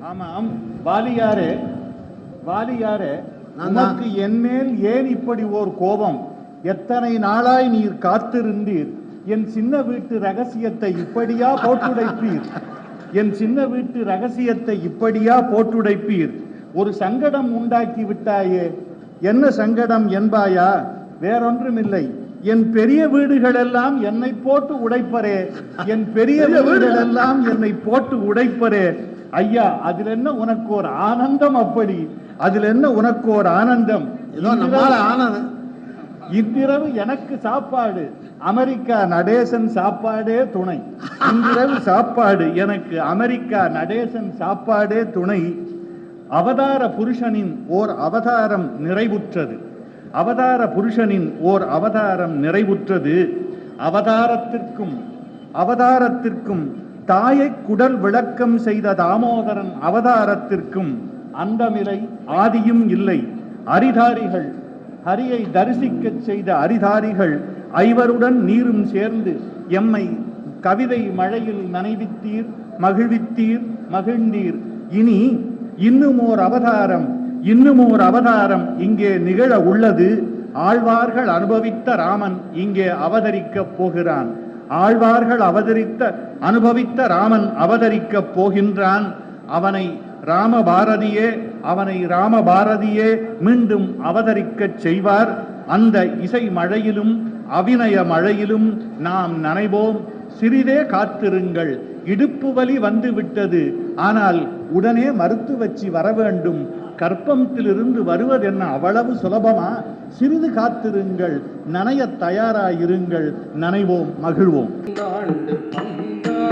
ஆமாம் வாலியாரே, வாலியாரே, நமக்கு என்மேல் ஏன் இப்படி ஓர் கோபம்? எத்தனை நாளாய் நீர் காத்திருந்தீர்? என் சின்ன வீட்டு ரகசியத்தை இப்படியா போட்டுடைப்பீர்? என் சின்ன வீட்டு ரகசியத்தை இப்படியா போட்டுடைப்பீர்? ஒரு சங்கடம் உண்டாக்கி விட்டாயே. என்ன சங்கடம் என்பாயா? வேறொன்றுமில்லை, என் பெரிய வீடுகளெல்லாம் என்னை போட்டு உடைப்பரே. என் பெரிய வீடுகளெல்லாம் என்னை போட்டு உடைப்பரே. ஐயா, அதில் என்ன உனக்கு ஒரு ஆனந்தம்? அப்படி அதில் என்ன உனக்கு ஒரு ஆனந்தம்? இன்றிரவு எனக்கு சாப்பாடு, அமெரிக்கா நடேசன் சாப்பாடே துணை. இன்றிரவு சாப்பாடு எனக்கு அமெரிக்கா நடேசன் சாப்பாடே துணை. அவதார புருஷனின் ஓர் அவதாரம் நிறைவுற்றது. அவதார புருஷனின் ஓர் அவதாரம் நிறைவுற்றது. அவதாரத்திற்கும் தாயை குடல் விளக்கம் செய்த தாமோதரன் அவதாரத்திற்கும் அந்தமில்லை, ஆதியும் இல்லை. அரிதாரிகள், ஹரியை தரிசிக்கச் செய்த அரிதாரிகள் ஐவருடன் நீரும் சேர்ந்து எம்மை கவிதை மழையில் நனைவித்தீர், மகிழ்வித்தீர், மகிழ்ந்தீர். இனி இன்னுமோர் அவதாரம் இங்கே நிகழ உள்ளது. ஆழ்வார்கள் அனுபவித்த ராமன் இங்கே அவதரிக்கப் போகிறான். ஆழ்வார்கள் அனுபவித்த ராமன் அவதரிக்கப் போகின்றான். அவனை ராமபாரதியே மீண்டும் அவதரிக்கச் செய்வார். அந்த இசை மழையிலும் அபிநய மழையிலும் நாம் நனைவோம். சிறிதே காத்திருங்கள், இடுப்பு வலி வந்து விட்டது, ஆனால் உடனே மருத்துவச்சி வர வேண்டும். கர்ப்பத்திலிருந்து வருவதென்ன அவ்வளவு சுலபமா? சிறிது காத்திருங்கள், நனைய தயாராயிருங்கள். நனைவோம், மகிழ்வோம். பல்லாண்டு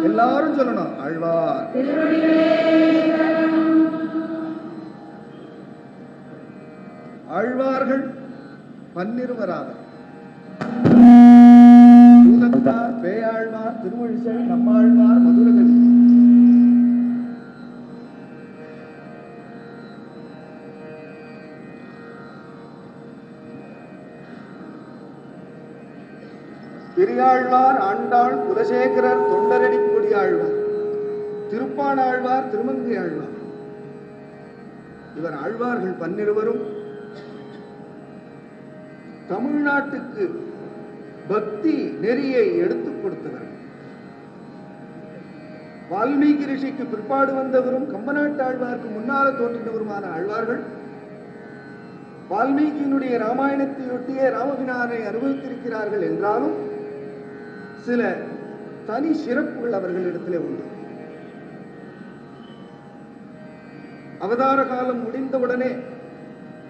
எல்லாரும் சொல்லணும் ஆழ்வார். ஆழ்வார்கள் பன்னிருவராவர். பூதத்தார், பேயாழ்வார், திருமழிசை, நம்மாழ்வார், மதுரகவி. பெரியாழ்வார், ஆண்டாள், குலசேகரர், தொண்டரடி கொடி ஆழ்வார், திருப்பாணாழ்வார், திருமங்கை ஆழ்வார். இவர் ஆழ்வார்கள் பன்னிருவரும் தமிழ்நாட்டுக்கு பக்தி நெறியை எடுத்துக் கொடுத்தவர். வால்மீகி ரிஷிக்கு பிற்பாடு வந்தவரும் கம்பநாட்டு ஆழ்வாருக்கு முன்னால தோன்றினவருமான ஆழ்வார்கள் வால்மீகியினுடைய ராமாயணத்தையொட்டிய ராமபிரானை அனுபவித்திருக்கிறார்கள் என்றாலும் சில தனி சிறப்புகள் அவர்களிடத்திலே உண்டு. அவதார காலம் முடிந்தவுடனே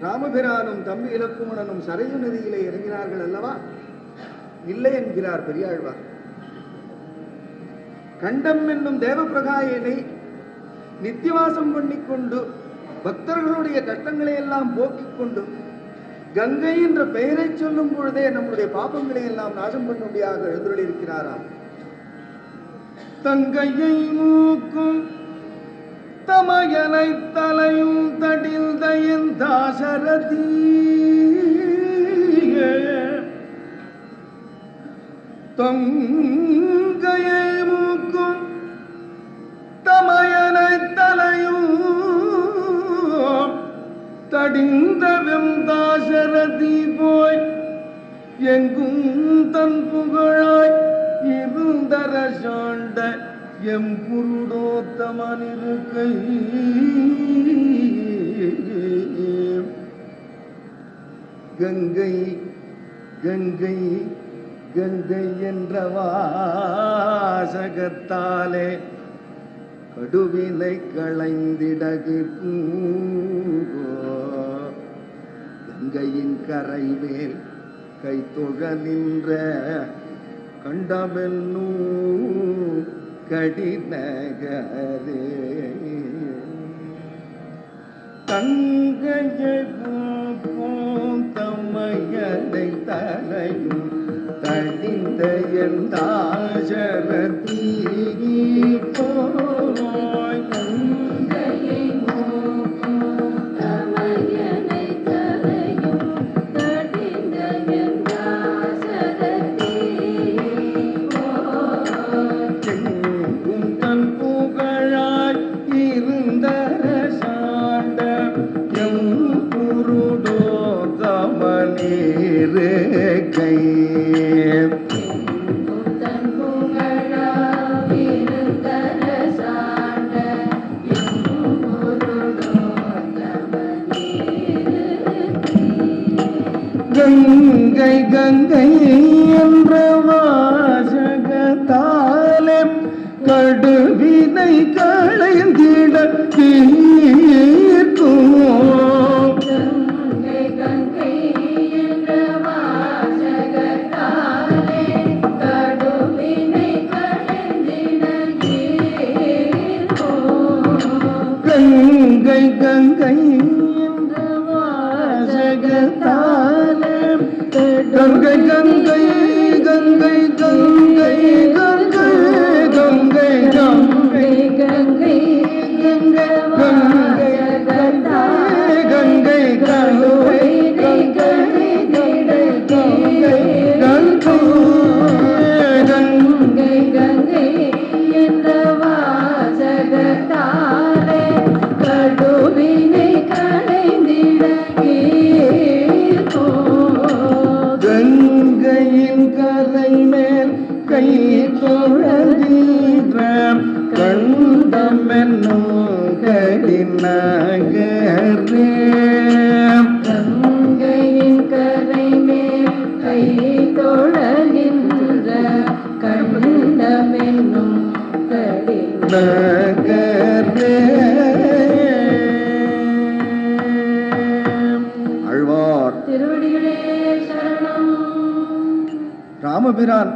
ராமபிரானும் தம்பி இலக்குமணனும் சரையு நதியிலே இறங்கினார்கள் அல்லவா? இல்லை என்கிறார் பெரியாழ்வார். கண்டம் என்னும் தேவப்பிரகாயனை நித்தியவாசம் பண்ணிக்கொண்டு பக்தர்களுடைய கஷ்டங்களை எல்லாம் போக்கிக் கொண்டு கங்கை என்ற பெயரை சொல்லும் பொழுதே நம்முடைய பாபங்களை எல்லாம் நாசம் பண்ணும்படியாக எழுந்துள்ளிருக்கிறாராம். தங்கையை மூக்கும் தமயனை தலையும் தடிந்த என் தாசரதி தொங்கையை மூக்கும் தமயனை தலையும் தடிந்த வெந்தாசரதி போய் எங்கும் தன் புகழாய் இருந்தர சாண்ட எம் குருடோத்தமனிருக்கை கங்கை கங்கை கங்கை என்ற வாசகத்தாலே கடுவினை களைந்திடகு கங்கையின் கரைவேல் கைத்தொழ நின்ற கண்டமென்னூ கடிநகரே தங்கையை போம் தம்மையனை தலையும் தடிந்த என் தாசரதி போய் தங்கையை போம் தம்மையனை தலையும் தடிந்த என் தாசரதி போய் தன் புகழாய் இருந்த சாண்ட எம் குருடோ தமனீரே கை கங்கை கங்கை என்ற வாசகத்தாலே கடுவினை களைந்திட தீர்க்கும் கங்கை கங்கை என்ற வாசகத்தாலே கடுவினை களைந்திட தீர்க்கும் கங்கை கங்கை என்ற வாசகத்தாலே கங்கை கங்கை கங்கை கங்கை கங்கை கங்கை கங்கை கங்கை கங்கை கங்கை கங்கை கங்கை கங்கை என்ற வாசகத்தாலே கடுவினை களைந்திட கங்கையின் கரை மேல் கை ராமபிரான்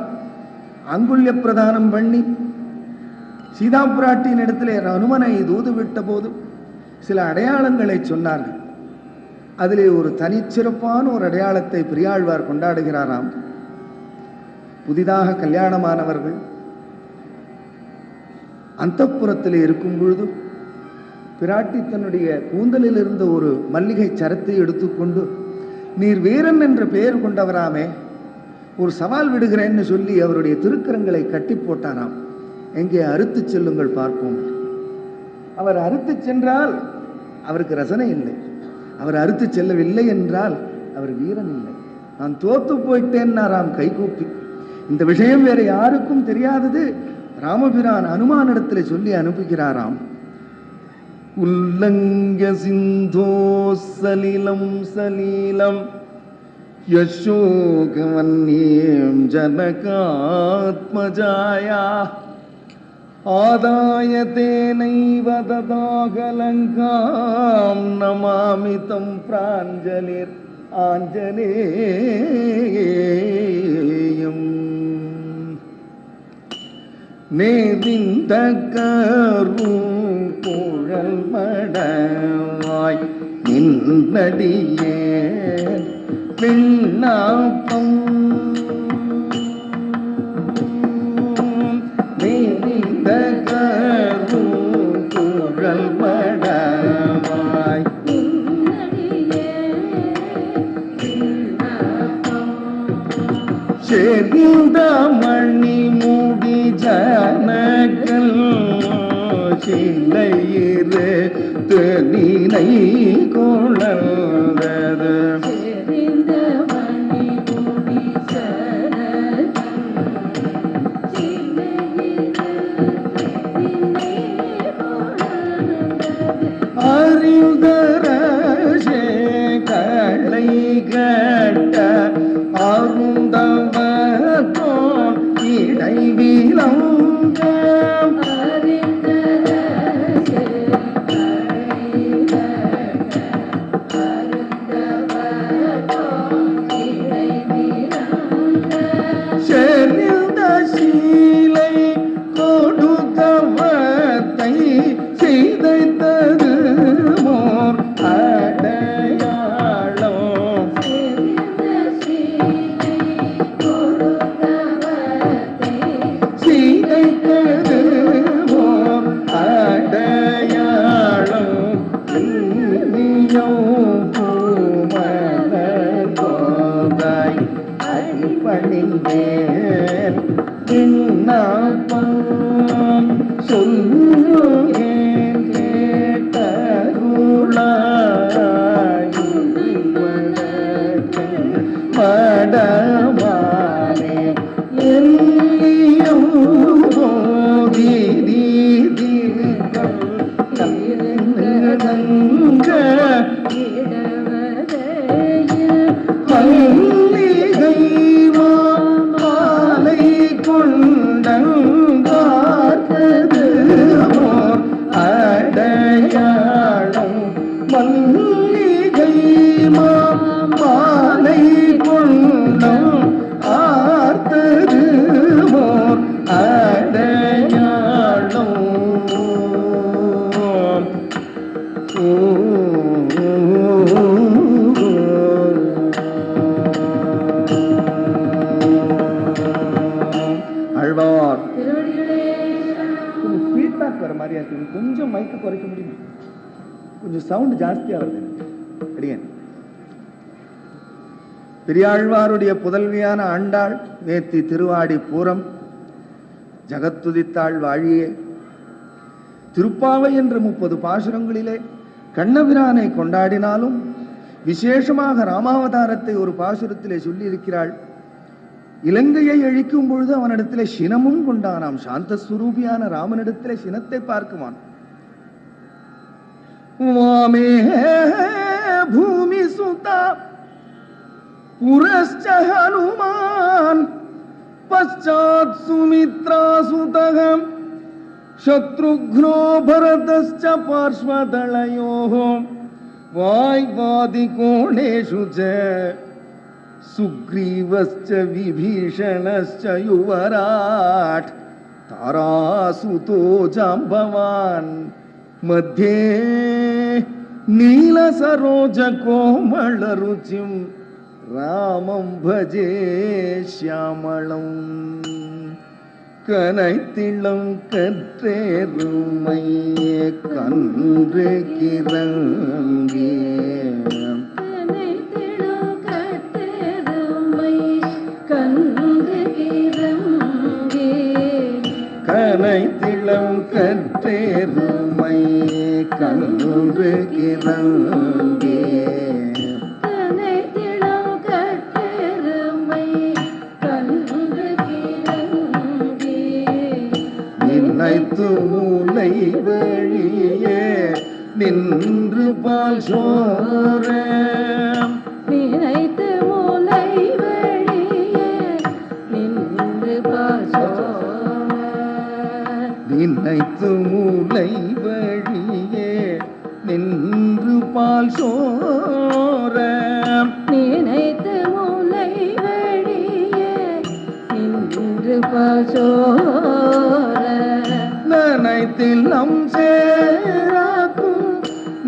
அங்குல்ய பிரதானம் பண்ணி சீதா பிராட்டியின் இடத்திலே அனுமனை தூது விட்ட போது சில அடையாளங்களை சொன்னார்கள். அதிலே ஒரு தனிச்சிறப்பான ஒரு அடையாளத்தை பெரியாழ்வார் கொண்டாடுகிறாராம். புதிதாக கல்யாணமானவர்கள் அந்தப்புறத்திலே இருக்கும் பொழுது பிராட்டி தன்னுடைய கூந்தலில் இருந்த ஒரு மல்லிகை சரத்தை எடுத்துக்கொண்டு, நீர் வீரன் என்ற பெயர் கொண்டவராமே, ஒரு சவால் விடுகிறேன்னு சொல்லி அவருடைய திருக்கரங்களை கட்டி போட்டாராம். எங்கே அறுத்து செல்லுங்கள் பார்ப்போம். அவர் அறுத்து சென்றால் அவருக்கு ரசனை இல்லை, அவர் அறுத்து செல்லவில்லை என்றால் அவர் வீரன் இல்லை. நான் தோத்து போயிட்டேன்னாராம் கைகூப்பி. இந்த விஷயம் வேற யாருக்கும் தெரியாதது. ராமபிரான் அனுமானிடத்தில் சொல்லி அனுப்புகிறாராம். உல்லங்க சிந்தோ சலிலம் சலீலம் யசோகவன்யம் ஜனகாத்மஜாயா ஆதாயதே நைவ ததாகலங்காம் நமாமிதம் பிராஞ்சலிர் ஆஞ்சநேயம் நேதிந்த கரும் குழல் மடவாய் நின்னடியே விண்ணாப்பம் நேதிந்த கரும் குழல் மடவாய் செறிந்த மணி மூடி ஜனங்கள் சிலையிரு தனினை கொளந்தது அறிந்தரசே களை கட்ட அருந்தவத்தோன் இடைவிலங்க செறிந்த சீலை கொடுத்தவத்தை செய்தது மோர் அடையாளம் செய்தது மோர் அடையாளம் பூமலோதாய் அடிப்பணிந்தேன் விண்ணப்பம் சொல்லுகேன் கேட்டருளாய் மடமானே எல்லியும் தங்க மல்லிகை மாலை கொண்டங்கார்த்தது மோர் அடையாளம் மல்லிகை மாலை கொண்டம் ஆர்த்தது மோர் அடையாளம் அழ்வார் ஃபீட்பேக் வர மாதிரியா இருக்கு. கொஞ்சம் மைக்கு குறைக்க முடியுமா? கொஞ்சம் சவுண்ட் ஜாஸ்தியா வருது. அடியேன் பெரியாழ்வாருடைய புதல்வியான ஆண்டாள் நேத்தி திருவாடி பூரம் ஜகத்துதித்தாள் வாழியே. திருப்பாவை என்ற 30 பாசுரங்களிலே கண்ணபிரானை கொண்டாடினாலும் விசேஷமாக ராமாவதாரத்தை ஒரு பாசுரத்திலே சொல்லி இருக்கிறாள். இலங்கையை அழிக்கும் பொழுது அவனிடத்திலே சினமும் கொண்டானாம். சாந்தஸ்வரூபியான ராமனிடத்திலே சினத்தை பார்க்குவான். வாமே பூமி சுதா புரஸ்ச ஹனுமான் பச்சாத் சுமித்ரா சுதகம் சத்ருக்னோ பரதஸ்ச பார்ஷ்வதளயோः வாய்வாதி கோணேஷு ச सुग्रीवश्च विभीषणश्च युवराट् तारासुतो जाम्बवान् मध्ये नीलसरोजकोमलरुचिं रामं भजे श्यामलम् கனைத்திளம் கற்றேருமை கன்று கிறங்கே கனைத்திளம் கற்றேருமை கன்று கிறங்கே கனைத்திளம் கற்றேருமை கன்று கிறங்கே கனைத்திளம் கற்றேருமை கன்று கிறங்கே நினைத்து மூலை வழியே நின்று பால் சோர நினைத்து மூலை வழியே நின்று பாசோர நினைத்து மூலை வழியே நின்று பால் சோர நினைத்து மூலை வழியே நின்று பாசோர நனைத்தில்லம் சேராக்கும்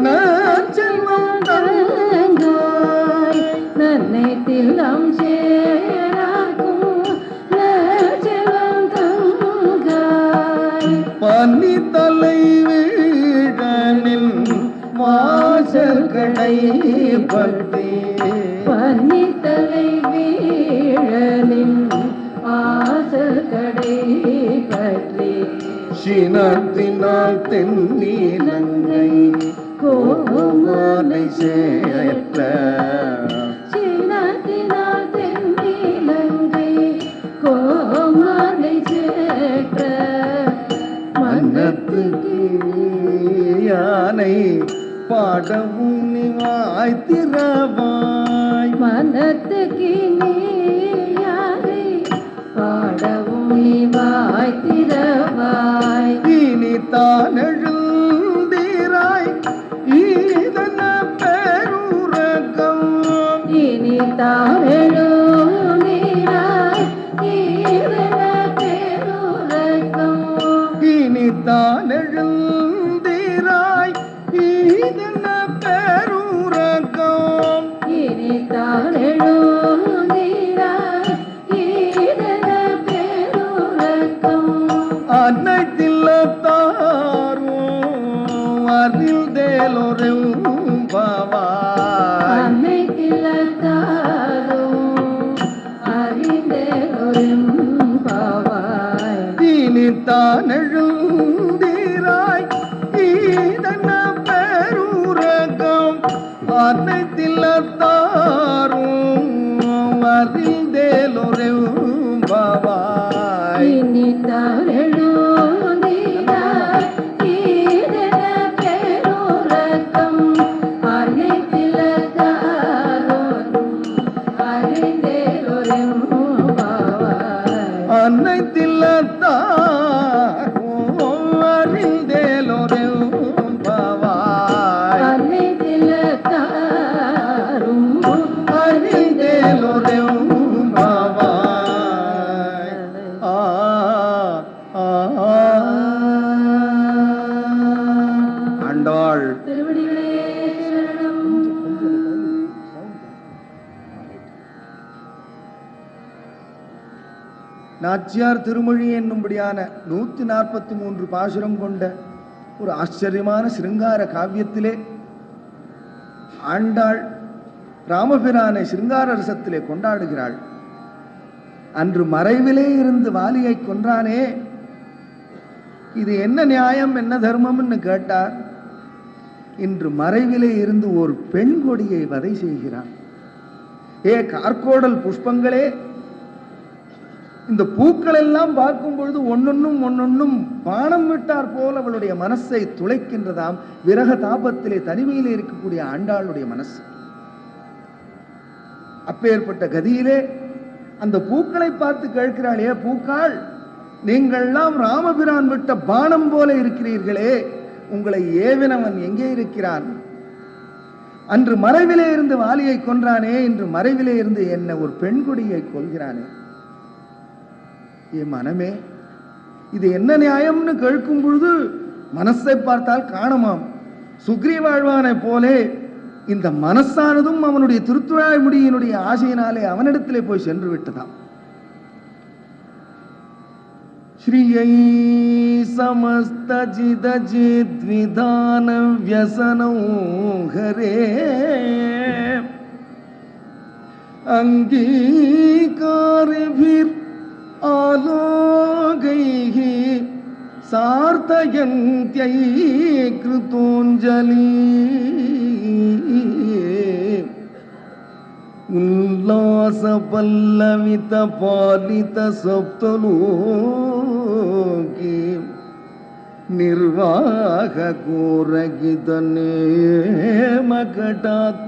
நற்செல்வம் தங்காய் நன்னைத்தில்லம் சேராக்கும் நற்செல்வம் தங்காய் பன்னி தலை வீழனில் வாசற்கடை பற்றி பன்னித்தலை வீழலின் வாசல் கடை பற்றி சினத்தினால் தென்னீலங்கை கோமானை சேர்த்த சீனத்தினால் தென்னிலங்கை கோமானை சேற்ற மன்னத்துக்கு யானை பாடவும் நிவாய் திறவாய் மனத்துக்கு நீயாரை பாடவும் நீவாய் திறவாய் இனி தான் எழுந்தீராய் ஈதன பேருரகம் இனி தாரெழு நீராய் ஈரன பேருரக்கம் இனி தான் எழுந்தீராய் ஈதன பேருரகம் இனி தாரெழு நீராய் ஈரன பேருரக்கம் அன்னைத்தில்லத்தாரும் அதில் தேலொரும் பாவாய் அன்னை திலத்தாரும் அறிந்தேலொரும் பாவாய் இனித்தான் எழுந்தீராய் ஈதன பேருரகம் அன்னைத்தில்லத்தாரும் அதில் தேலொரும் பாவாய் இனி தாரெழு நீராய் ஈரன பேருரக்கம் அன்னை திலத்தாரும் அறிந்தேலொரும் பாவாய் அன்னைத்தில்லத்தாரும் அதில் தேலொரும் பாவாய் அன்னை திலத்தாரும் அறிந்தேலொரும் பாவாய் ஆ ஆ ஆண்டாள் திருவடிகளே சரணம். நாச்சியார் திருமொழி என்னும்படியான 143 பாசுரம் கொண்ட ஒரு ஆச்சரியமான சிருங்கார காவியத்திலே ஆண்டாள் ராமபிரானை சிருங்கார ரசத்திலே கொண்டாடுகிறாள். அன்று மறைவிலே இருந்து வாலியை கொன்றானே, இது என்ன நியாயம் என்ன தர்மம்னு கேட்டார். இன்று மறைவிலே இருந்து ஒரு பெண் கொடியை வதை செய்கிறான். ஏ கார்கோடல் புஷ்பங்களே, இந்த பூக்கள் எல்லாம் பார்க்கும் பொழுது ஒன்னொன்னும் பானம் விட்டார் போல் அவளுடைய மனசை துளைக்கின்றதாம். விரக தாபத்திலே தனிமையிலே இருக்கக்கூடிய ஆண்டாளுடைய மனசு. அப்பேற்பட்ட கதியிலே அந்த பூக்களை பார்த்து கேட்கிறாள், ஏ பூக்கள், நீங்கள்லாம் ராமபிரான் விட்ட பானம் போல இருக்கிறீர்களே, உங்களை ஏவினவன் எங்கே இருக்கிறான்? அன்று மறைவிலே இருந்து வாலியை கொன்றானே, இன்று மறைவிலே இருந்து என்ன ஒரு பெண் கொடியை கொள்கிறானே. என் மனமே, இது என்ன நியாயம்னு கேட்கும் பொழுது மனசை பார்த்தால் காணமாம். சுக்ரீவாழ்வானை போலே இந்த மனசானதும் அவனுடைய திருத்துழாய் முடியினுடைய ஆசையினாலே அவனிடத்திலே போய் சென்று விட்டதாம். ஸ்ரீயை சமஸ்தஜிதஜித்விதான வியசனோ ஹரே அங்கீகாரிபிர் ஆலோகைஹி சார்த்தயந்த்யை கிருதோஞ்சலி உல்லாச பல்லவித பாலித சப்தலோகி நிர்வாக கோரகித நேம கடாட்சலீலாம்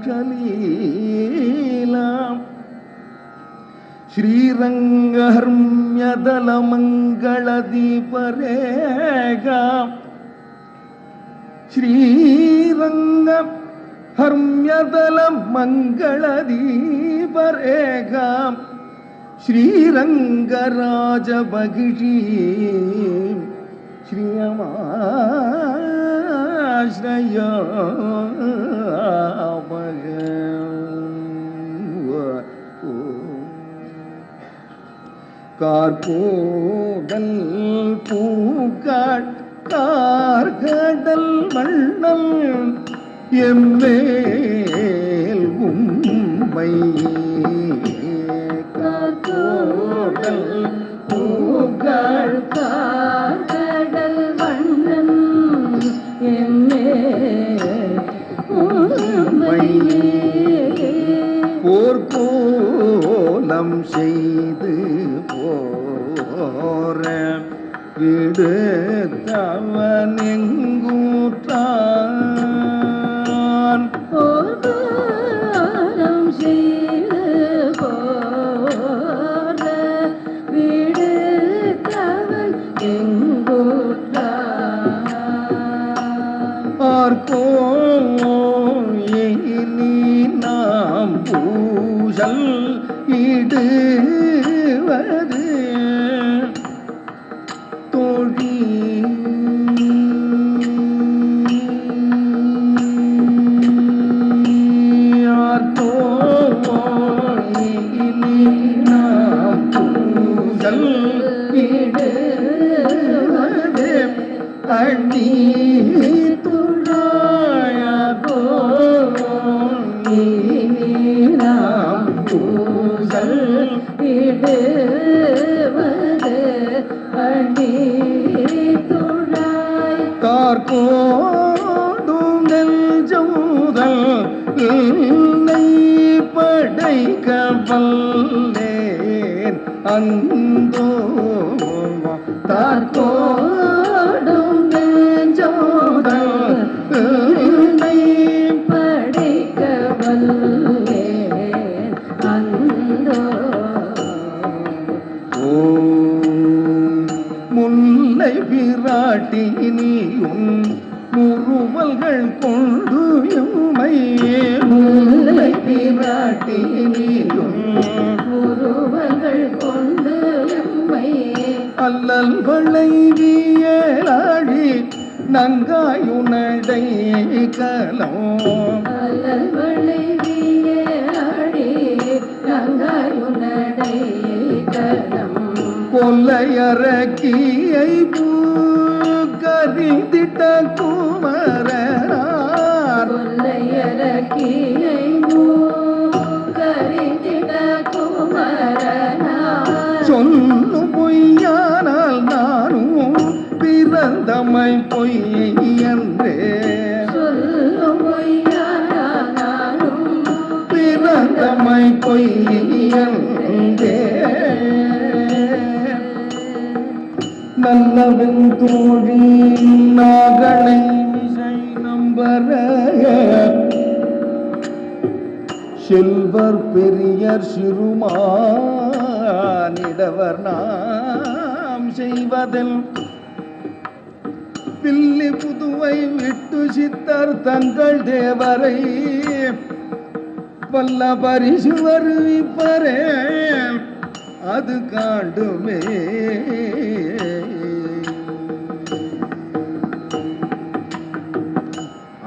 ஸ்ரீரங்கஹர்ம்யதல மங்கள தீபரேகா ஸ்ரீரங்க ஹர்ம்யதல மங்கள தீபரேகா ஸ்ரீரங்கராஜ பகிஷி ஸ்ரீயமாஸ்ரயா கார்கோடல் பூக்காட் கார்கடல் மண்ணல் எம்மேல் உம்மை கார்கோடல் பூக்காட் கார்கடல் மண்ணல் எம்மேல் உம்மை போர்க்கோலம் செய்து போர விடு தவனெங்கூற்றான் போர்க்கோலம் செய்து போர விடு தவன் எங்கூற்றான் பார்க்கோயினி நாம் பூசல் இடுவது தோழி ஆர்கோயினி நாம் பூசல் இடுவது அடி துழாயகோ நாம் பூசல் இடுவது அடி துழாய் கார்கோடும் நெஞ்சமுதல் என்னை படைக்க வல்லேன் அந்தோ கார்கோடும் நெஞ்சமுதல் என்னை படைக்க வல்லேன் அந்தோ. முல்லை பிராட்டி நீயும் முறுவல்கள் கொண்டு எம்மை முல்லை பிராட்டி நீயும் உருவங்கள் கொண்டு எம்மை அல்லல் வளைவியலாடி நங்காயுனடை கலம் அல்லல் வளைவியலாடி நங்காயுனடை கலம் கொல்லையரக்கியை பூக்கறிந்திட்ட குமரனார் கொல்லையரக்கியை கரிந்திட குமரனார் சொல்லும் பொய்யானால் நானும் பிறந்தமை பொய் என்றே சொல்லும் பொய்யானாலும் பிறந்தமை பொய் என்றே நல்லவன் தோழி நாகனை விசை நம்பர செல்வர் பெரியர் சிறுமானிடவர் நாம் செய்வதில் பில்லி புதுவை விட்டு சித்தர் தங்கள் தேவரை பல்ல பரிசு வருவிப்பரே அது காண்டுமே.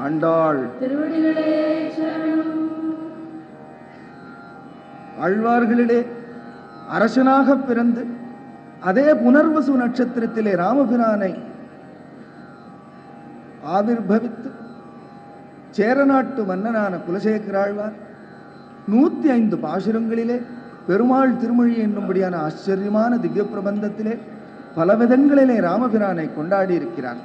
ஆண்டாள் திருவடிகளே சரணம். ஆழ்வார்களிலே அரசனாக பிறந்து அதே புனர்வசு நட்சத்திரத்திலே ராமபிரானை ஆவிர்பவித்து சேரநாட்டு மன்னனான குலசேகர ஆழ்வார் 105 பாசுரங்களிலே பெருமாள் திருமொழி என்னும்படியான ஆச்சரியமான திவ்ய பிரபந்தத்திலே பல விதங்களிலே ராமபிரானை கொண்டாடி இருக்கிறார்.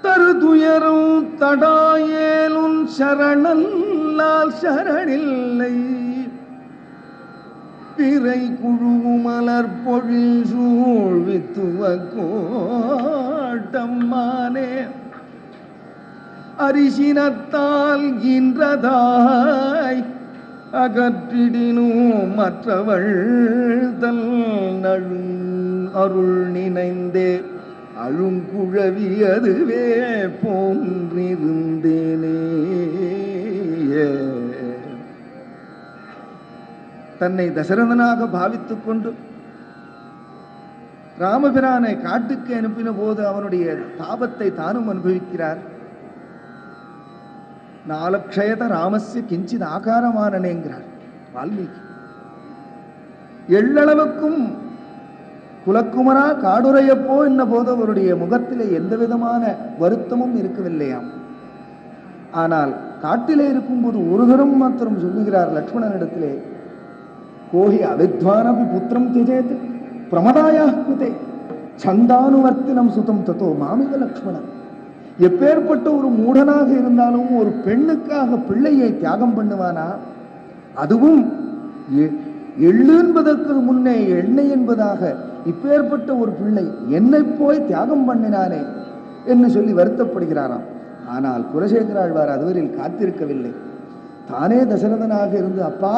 தருதுயரும் தடாயேலுன் சரணல்லால் சரணில்லை பிறை குழு மலர் பொழில் சூழ்வித்துவ கோட்டம்மானே அரிசினத்தால் இன்றதாய் அகற்றிடினும் மற்றவள் தல் அருள் நினைந்தே அழுங்குழவி அதுவே போன்றிருந்தேனே. தன்னை தசரதனாக பாவித்துக் கொண்டு ராமபிரானை காட்டுக்கு அனுப்பின போது அவனுடைய தாபத்தை தானும் அனுபவிக்கிறார். நாலக்ஷயத ராமஸ்ய கிஞ்சித் ஆகாரமானனேங்கிறார் வால்மீகி. எள்ளளவுக்கும் குலக்குமரா காடுரையப்போ என்ன போது அவருடைய முகத்திலே எந்த விதமான வருத்தமும் இருக்கவில்லையாம். ஆனால் காட்டிலே இருக்கும்போது ஒரு தரம் மாத்திரம் சொல்லுகிறார் லக்ஷ்மணனிடத்திலே, கோஹி அவித்வானபி புத்திரம் திஜேத் பிரமதாயா குதே சந்தானுவர்த்தினம் சுதம் தத்தோ மாமிக லக்ஷ்மணன். எப்பேற்பட்ட ஒரு மூடனாக இருந்தாலும் ஒரு பெண்ணுக்காக பிள்ளையை தியாகம் பண்ணுவானா? அதுவும் எள்ளு என்பதற்கு முன்னே எண்ணெய் என்பதாக இப்பேற்பட்ட ஒரு பிள்ளை என்னை போய் தியாகம் பண்ணினானே என்று சொல்லி வருத்தப்படுகிறாராம். ஆனால் குலசேகர ஆழ்வார் அதுவரையில் காத்திருக்கவில்லை. தானே தசரதனாக இருந்து, அப்பா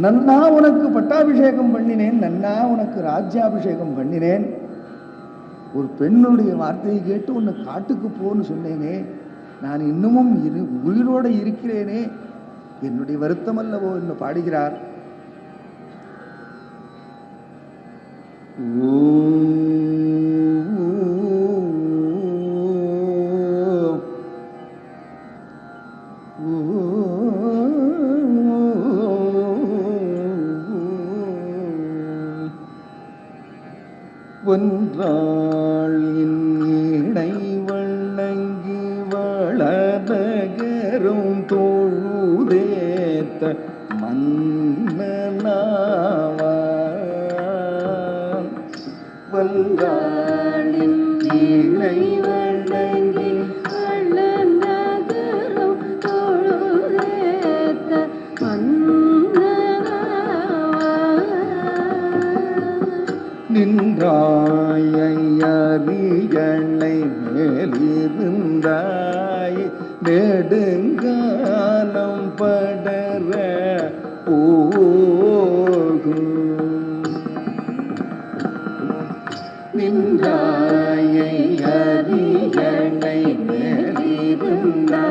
நன்னா உனக்கு பட்டாபிஷேகம் பண்ணினேன், நன்னா உனக்கு ராஜ்யாபிஷேகம் பண்ணினேன், ஒரு பெண்ணுடைய வார்த்தையை கேட்டு உன்னை காட்டுக்கு போன்னு சொன்னேனே, நான் இன்னமும் உயிரோடு இருக்கிறேனே, என்னுடைய வருத்தம் அல்லவோ என்று பாடுகிறார். ஒன்றாளின் இடை வண்ணங்கி வளநகரும் தோழுதேத்த மன்னனாவான். வல்லாளின் இடை வண்ணங்கி வளநகரும் தோழுதேத்த மன்னனாவான். நின்றாயறிகளை மேலிருந்தாய் நெடுங்காலம் படர போகும். நின்றாயறிகளை மேலிருந்தாய்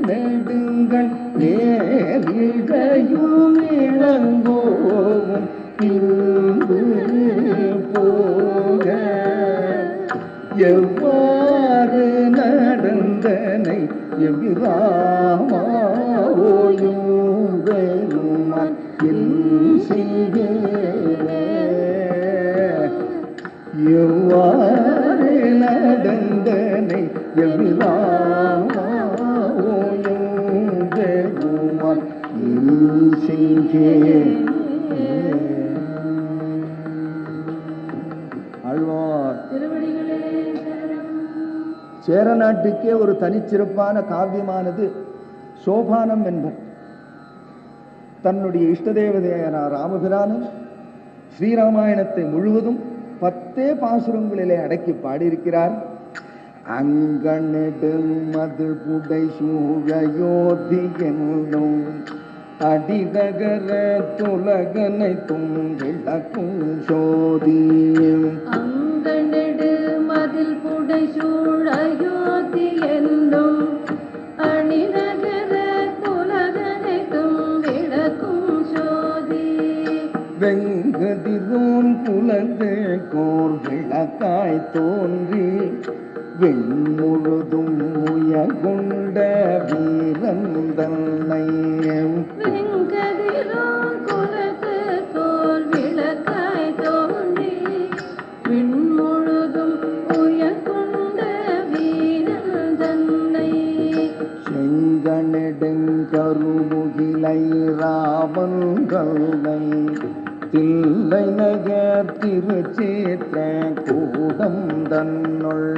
நெடுங்கள் நேரிழையும் இளங்கோவும் பின்பு போக எவ்வாறு நடந்தனை எவ்விராமாவோயும் பெருமான் எவ்வாறு நடந்தனை எவ்விராமாவோயும் பெருமான் ஆழ்வார் சேர நாட்டுக்கே ஒரு தனிச்சிறப்பான காவியமானது சோபானம் என்பர். தன்னுடைய இஷ்டதேவதையான ராமபிரானும் ஸ்ரீராமாயணத்தை முழுவதும் 10 பாசுரங்களிலே அடக்கி பாடியிருக்கிறார். அங்கனிடும் மது புடை சூழயோதி என்னும் அடிநகர துலகனை விளக்கும் சோதியும் அங்கனெடு மதில் புடை சூழ் அயோத்தி என்னும் அணிநகர துலகனைத்தும் விளக்கும் சோதி வெங்கதிரோன் குலந்தே கோர் விளக்காய் தோன்றி வெண்முழுதும் முயகொண்ட வீரன் தன்னை வெங்கதிரோன் குலத்து கோர் விளக்காய் தோன்றி விண்முழுதும் உயர்கொண்ட வீரன் தன்னை செங்கனெடுங்கருமுகிலை ராமன் தன்னை தில்லை நகர் திருச்சேத்திர கூடம் தன்னுள்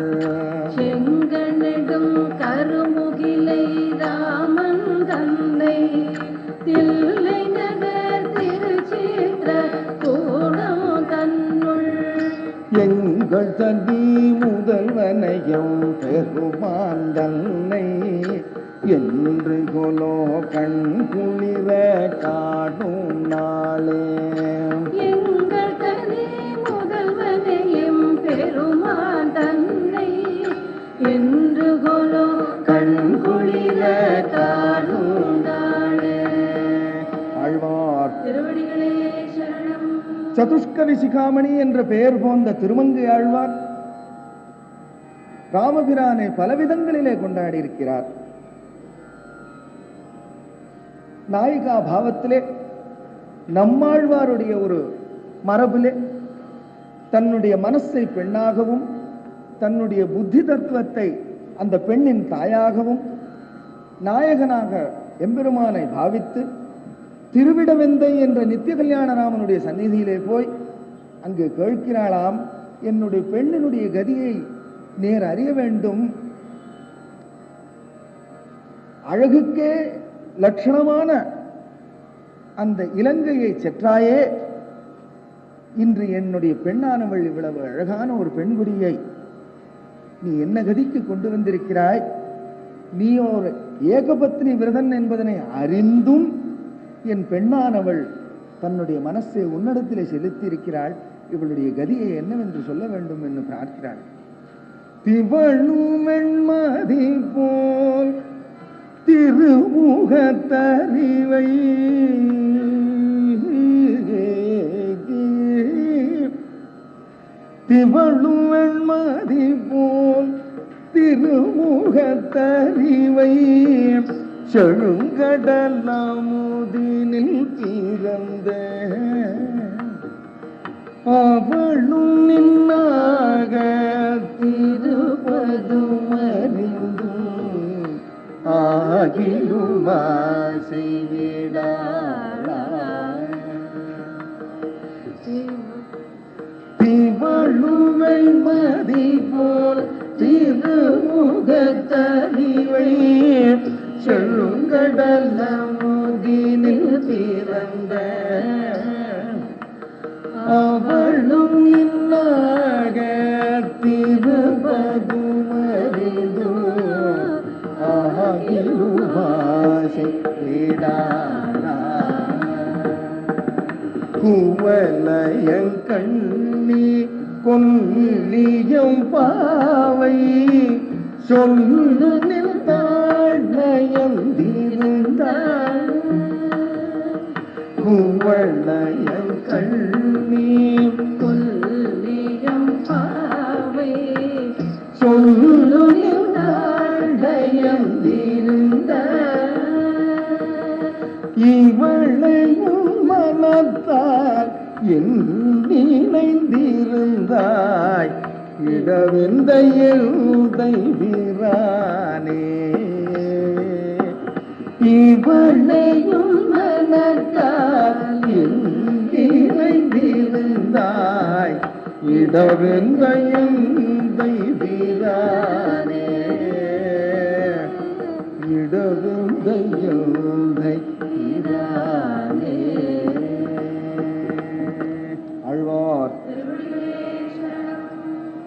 செங்கனெடும் கருமுகிலை ராமன் தன்னை தில்லை நகர் திருச்சேத்திர கூடம் தன்னுள் எங்கள் தனி முதல்வனையும் பெருமான் தன்னை என்று கொலோ கண் குளிர காடும் நாளே எங்கள் தனி முதல்வனையும் பெருமான் தன்னை என்று கொலோ கண் குளிர காடுந்தாளே. ஆழ்வார் திருவடிகளே சரணம். சதுஷ்கவி சிகாமணி என்ற பெயர் போன்ற திருமங்கை ஆழ்வார் ராமபிரானை பலவிதங்களிலே கொண்டாடி இருக்கிறார். நாயிகா பாவத்திலே நம்மாழ்வாருடைய ஒரு மரபிலே தன்னுடைய மனசை பெண்ணாகவும் தன்னுடைய புத்தி தத்துவத்தை அந்த பெண்ணின் தாயாகவும் நாயகனாக எம்பெருமானை பாவித்து திருவிடவெந்தை என்ற நித்திய கல்யாணராமனுடைய சந்நிதியிலே போய் அங்கு கேட்கிறாளாம், என்னுடைய பெண்ணினுடைய கதியை நேர் அறிய வேண்டும், அழகுக்கே லட்சணமான அந்த இலங்கையை செற்றாயே, இன்று என்னுடைய பெண்ணானவள் இவ்வளவு அழகான ஒரு பெண்குடியை நீ என்ன கதிக்கு கொண்டு வந்திருக்கிறாய், நீ ஒரு ஏகபத்னி விரதன் என்பதனை அறிந்தும் என் பெண்ணானவள் தன்னுடைய மனசை உன்னிடத்திலே செலுத்தி இருக்கிறாள், இவளுடைய கதியை என்னவென்று சொல்ல வேண்டும் என்று பிரார்க்கிறாள். திவழும் வெண்மதி போல் திருமுகத்தறிவை திவழும் வெண்மதி போல் திருமுகத்தறிவை செழுங்கடலாமுதினில் பிறந்த அவளும் நின்னாக திருப்பதும் அறிந்தும் ஆகிலுமா திவழுவை மதி போல் திருமுகத்தறிவை செழுங்கடலாமுதினில் பிறந்த அவளும் இன்னாக திருப்பதும் அறிந்தும் ஆகிலுமாசை குவலயங்கண்ணி கொல்லியம் பாவை சொல்லு நின்றாழ்நயம் தீர்ந்தாள் குவலயங்கண்ணி கொல்லியம் பாவை சொல்லு நின்றாழ்நயம் தீர்ந்தாள் இவளையும் மனத்தால் என் நினைந்திருந்தாய் இடவெந்த எழுதை வீரானே இவளையும் மனத்தால் என் நினைந்திருந்தாய் இடவெந்த எழுதை வீரானே இடவெந்த எழுதை வீரானே. ஆழ்வார்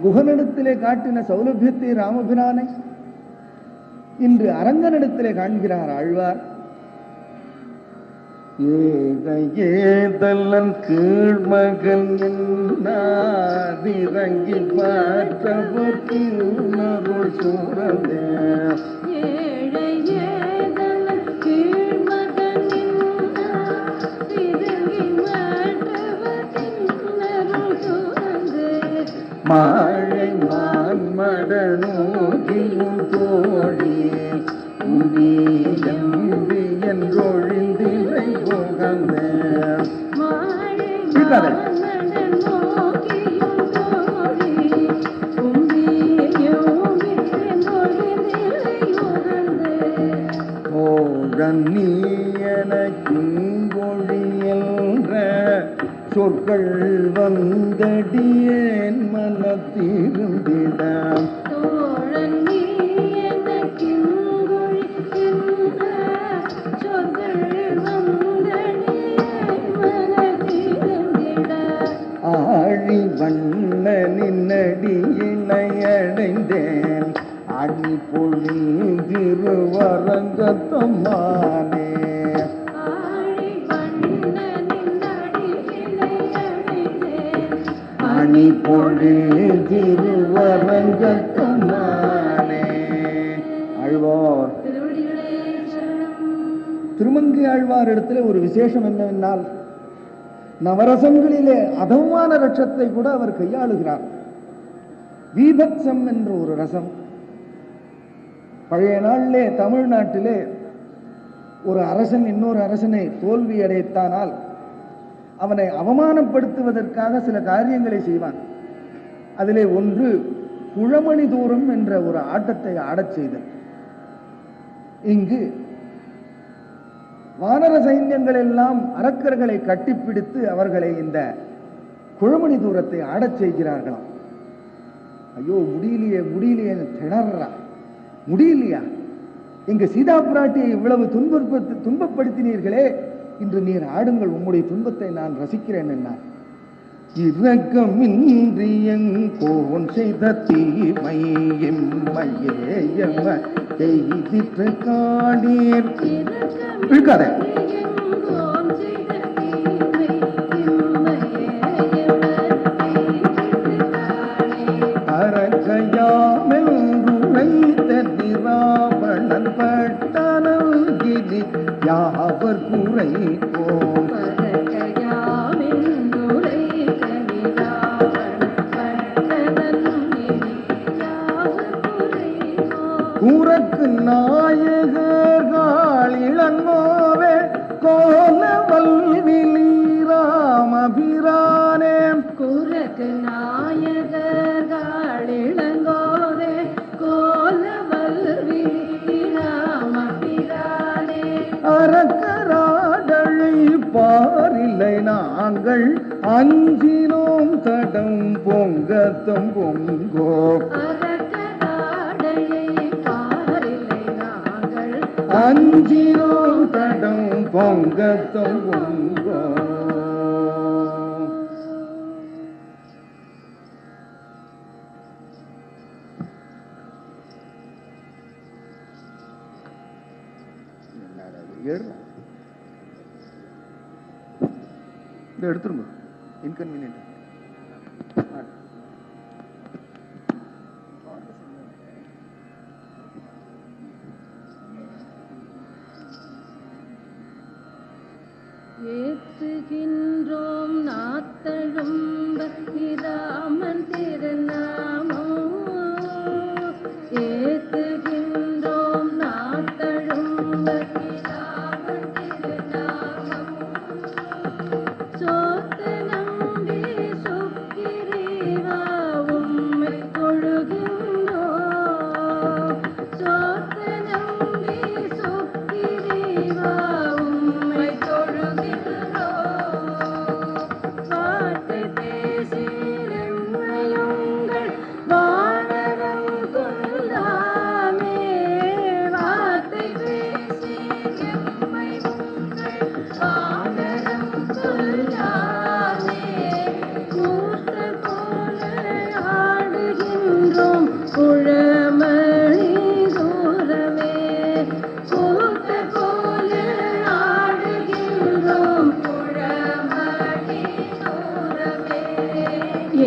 குகனிடத்திலே காட்டின சௌலபியத்தை ராமபிரானை இன்று அரங்கனிடத்திலே காண்கிறார் ஆழ்வார். ஏதல்லன் கீழ்மகன் இறங்கி பார்த்தவர்க்கு அருள் சூழந்தே ஏழை ஏதலன் கீழ்மகனின் திருங்கி மாற்றவர்க்கின் அருள் சூழ்ந்து மாழை மான்மட நோக்கியும் தோழி உம்பி என்றொழிந்திலை புகழ்ந்த மாழை மாமடன் நோக்கியும் தோழி உம்பியும் என்றொழிந்திலை மோகன் நீ எனக்குங்கொழி என்ற சொற்கள் வந்தடியேன் மனத்திருந்திடம் தோழன் நீ எனக்கிங்குழி என்ற சொற்கள் வந்தடியே மனதிருந்திட ஆழி வண்ணனின் அடியினையடைந்தேன் அணி பொழில் திருவரங்கத்தம்மானே ஆழி வண்ணனின் அடியினை அடைந்தேன் அணி பொழில் திருவரங்கத்தம்மானே. ஆழ்வார் திருவடிகளே சரணம். திருமங்கை ஆழ்வார் இடத்துல ஒரு விசேஷம் என்னவென்றால் நவரசங்களிலே அதமான ரட்சத்தை கூட அவர் கையாளுகிறார். வீபத்சம் என்ற ஒரு ரசம். பழைய நாளிலே தமிழ்நாட்டிலே ஒரு அரசன் இன்னொரு அரசனை தோல்வி அடைத்தானால் அவனை அவமானப்படுத்துவதற்காக சில காரியங்களை செய்வான். அதிலே ஒன்று குழமணி தூரம் என்ற ஒரு ஆட்டத்தை ஆடச் செய்தல். இங்கு வானர சைன்யங்கள் எல்லாம் அரக்கர்களை கட்டிப்பிடித்து அவர்களை இந்த குழமணி தூரத்தை ஆடச் செய்கிறார்களாம். ஐயோ முடியலையே முடியலையேன்னு திணறா. முடியலையா? எங்க சீதா பிராட்டியை இவ்வளவு துன்பப்படுத்தினீர்களே, இன்று நீர் ஆடுங்கள், உம்முடைய துன்பத்தை நான் ரசிக்கிறேன் என்னார். இரக்கமின்றி எங்கோன் செய்த தீமை எம்மையேயம செய்திற்று காணீர். இருக்காத எங்கோன் செய்த தீமை அரக்கையாமென்றுரைத்த நிராவணன் பட்டனங்கினி யாவர் குறைப்போம். கூறக்கு நாயகர்கள் இளங்கோவே கோல வல்விலீராமபிரானே. குரக்கு நாயகர்கள் இளங்கோவே கோலவல்வி ராமபிரானே. அரக்கராடழை பாரில்லை நாங்கள் அஞ்சினோம் தடம் பொங்கத்தம் பொங்கோ. அரக்கராடழை பாரில்லை நாங்கள் அஞ்சினோம் தடம் பொங்கத்தம் பொங்கோ. இதை எடுத்துருங்க, இன்கன்வீனியன்ட். ஏற்றுகின்றோம் நாத்தழும்ப இராமன் திருநாமோ. ஏற்றுகின்றோம் நாத்தழும்ப இராமன் திருநாமோ. சோத்த நம்பி சுக்கிரீவா உம்மை தொழுகின்றோம். சோத்த நம்பி சுக்கிரீவா உம்மை தொழுகின்றோம். வார்த்தை பேசினெம்மையுங்கள் வானரம் கொள்ளாமே. வார்த்தை பேசினெம்மை உங்கள் வானரம் கொள்ளாமே.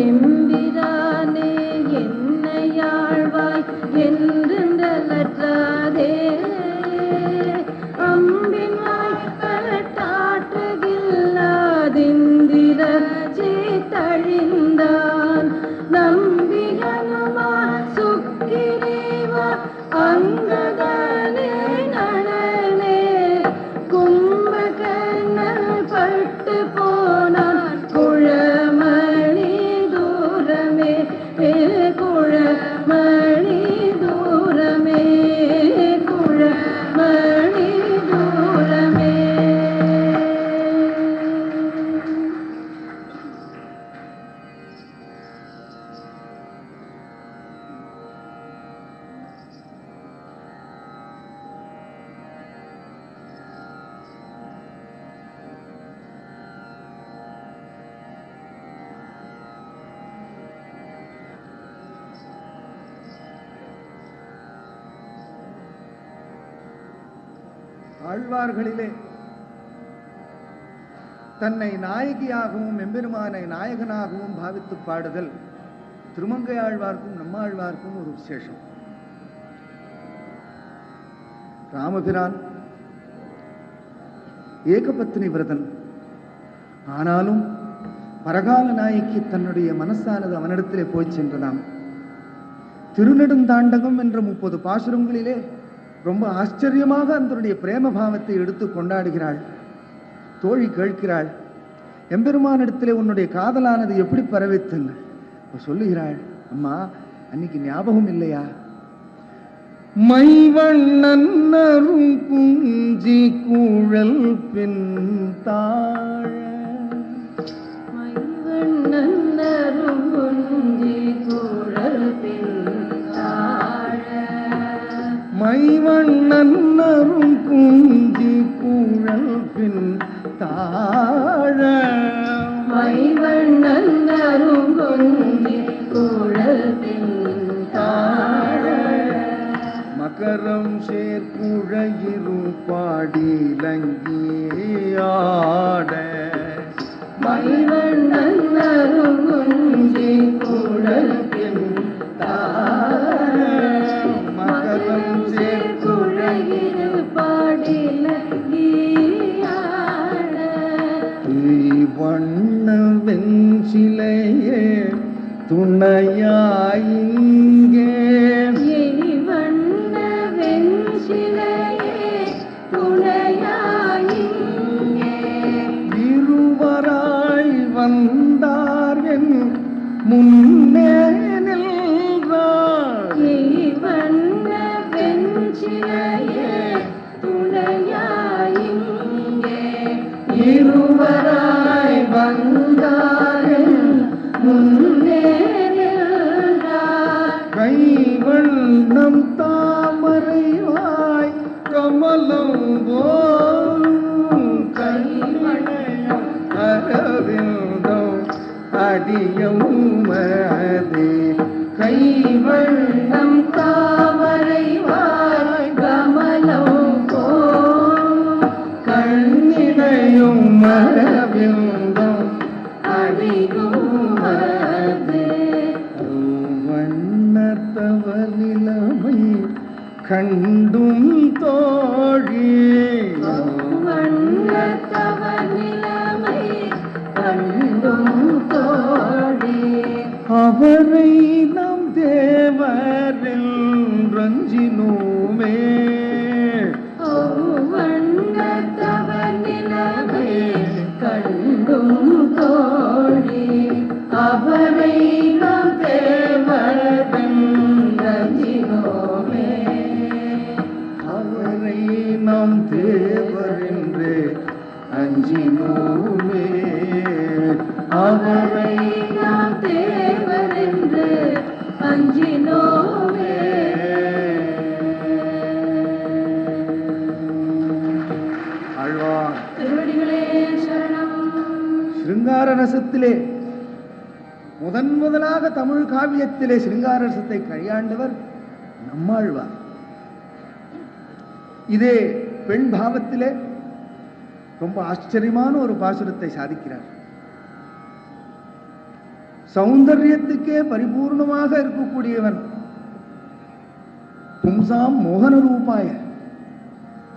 எம்பிரானே என்னையாழ்வாய் என்றென்றலற்றாதே அம்பின் வாய்ப்பட்டாற்றுகில்லாதிந்திர சீத்தழிந்தான் நம்பியனுமா சுக்கிரீவா அங்கதனே நளனே கும்பகர்ணன் பட்டு போனான் குழமணி தூரமே குழமணி தூரமே குழமணி தூரமே. ஆழ்வார்களிலே தன்னை நாயகியாகவும் எம்பெருமானை நாயகனாகவும் பாவித்து பாடுதல் திருமங்கை ஆழ்வார்க்கும் நம்மாழ்வார்க்கும் ஒரு விசேஷம். ராமபிரான் ஏகபத்தினி விரதன். ஆனாலும் பரகால நாயகி தன்னுடைய மனசானது அவனிடத்திலே போய் சென்றதாம். திருநெடுந்தாண்டகம் என்ற 30 பாசுரங்களிலே ரொம்ப ஆச்சரியமாக அதனுடைய பிரேம பாவத்தை எடுத்து கொண்டாடுகிறாள். தோழி கேட்கிறாள், எம்பெருமானிடத்திலே உன்னுடைய காதலானது எப்படி பரவித்துன்னு சொல்லுகிறாள். அம்மா, அன்னைக்கு ஞாபகம் இல்லையா? மைவண்ணன் அரும் குஞ்சி கூழல் பின் தாழ மைவண்ணன் அரும் குஞ்சி கூழல் பின் தாழ மைவண்ணன் அரும் குஞ்சி கூழல் பின் தாழ மைவண்ணன் அரும் குஞ்சி கூழல் பின் தாழ மகரம் சேர்க்குழையிரு பாடிலங்கியாட மைவண்ணன் அரும் குஞ்சி கூழல் பின் தாழ மகரம் சேர்க்குழையிரு பாடிலங்கியாட வண்ண வெஞ்சிலையே துணையாயிங்கே எரிவண்ண வெஞ்சிலையே துணையாயிங்கே இருவராய் வந்தார் என் முன்னே நின்றார். எரிவண்ண வெஞ்சிலையே துணையாயிங்கே இருவராய் வந்தார்கள் முன்னே நின்றார். கைவண்ணம் தாமரைவாய் கமலம் போலும் கைவண்ணம் அரவிந்தம் அடியம் மதே கைவண்ணம் தாமரைவாய் கமலம் போல் கண்ணினையும் மரவிந்தம் அடியும் அது வண்ணத்தவர் நிலைமை கண்டும் தோழி வண்ணத்தவர் நிலைமை கண்டும் தோழி அவரை நம் தேவரில் ரஞ்சினோமே வண்ணத்தவர் நிலைமை கண்டும் தோழி அவரை நாம் தேவரும் ரஞ்சினோமே அவரை நாம் தேவரென்று அஞ்சினோமே அவரை நாம் தேவரென்று அஞ்சினோமே ஆழ்வார் திருவடிகளே சரணம். சிருங்கார ரசத்திலே முதலாக தமிழ் காவியத்திலே சிருங்கார ரசத்தை கையாண்டவர் நம்மாழ்வார். இதே பெண் பாவத்திலே ரொம்ப ஆச்சரியமான ஒரு பாசுரத்தை சாதிக்கிறார். சௌந்தரியத்துக்கே பரிபூர்ணமாக இருக்கக்கூடியவன். பும்சாம் மோகன ரூபாய.